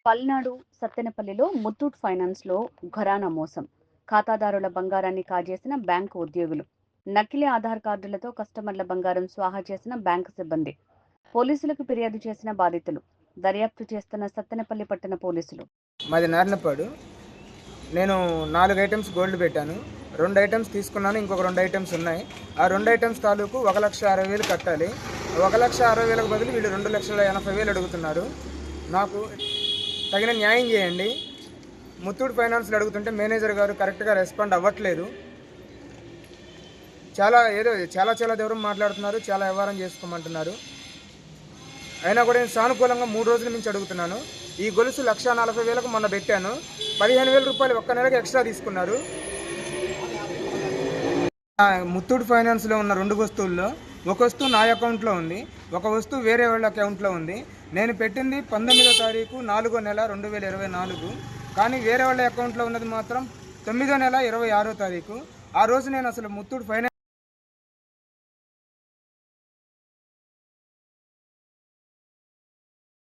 పల్నాడు సత్తెనపల్లిలో ముత్తూట్ ఫైనాన్స్లో ఘరానా మోసం. ఖాతాదారుల బంగారాన్ని కాజేసిన బ్యాంకు ఉద్యోగులు. నకిలీ ఆధార్ కార్డులతో కస్టమర్ల బంగారం స్వాహా చేసిన బ్యాంకు సిబ్బంది. పోలీసులకు ఫిర్యాదు చేసిన బాధితులు. దర్యాప్తు చేస్తున్న సత్తెనపల్లి పట్టణ పోలీసులు. మాది నారాయణపాడు. నేను 4 ఐటమ్స్ గోల్డ్ పెట్టాను. 2 ఐటమ్స్ తీసుకున్నాను, ఇంకొక 2 ఐటమ్స్ ఉన్నాయి. ఆ 2 ఐటమ్స్ తాలూకు 1,60,000 కట్టాలి. 1,60,000కు బదులు వీళ్ళు 2,80,000 అడుగుతున్నారు. నాకు తగిన న్యాయం చేయండి. ముత్తూట్ ఫైనాన్స్లో అడుగుతుంటే మేనేజర్ గారు కరెక్ట్గా రెస్పాండ్ అవ్వట్లేదు. చాలా దూరం మాట్లాడుతున్నారు, చాలా వ్యవహారం చేసుకోమంటున్నారు. అయినా కూడా నేను సానుకూలంగా 3 రోజుల నుంచి అడుగుతున్నాను. ఈ గొలుసు 1,40,000కు మొన్న పెట్టాను. 15,000 రూపాయలు ఒక్క నెలకి ఎక్స్ట్రా తీసుకున్నారు. ముత్తూట్ ఫైనాన్స్లో ఉన్న 2 వస్తువుల్లో ఒక వస్తువు నా అకౌంట్లో ఉంది, ఒక వస్తువు వేరే వాళ్ళ అకౌంట్లో ఉంది. నేను పెట్టింది 19వ తారీఖు 4వ నెల 2024, కానీ వేరే వాళ్ళ అకౌంట్లో ఉన్నది మాత్రం 9వ నెల 26వ తారీఖు. ఆ రోజు నేను అసలు ముత్తూట్ ఫైనాన్స్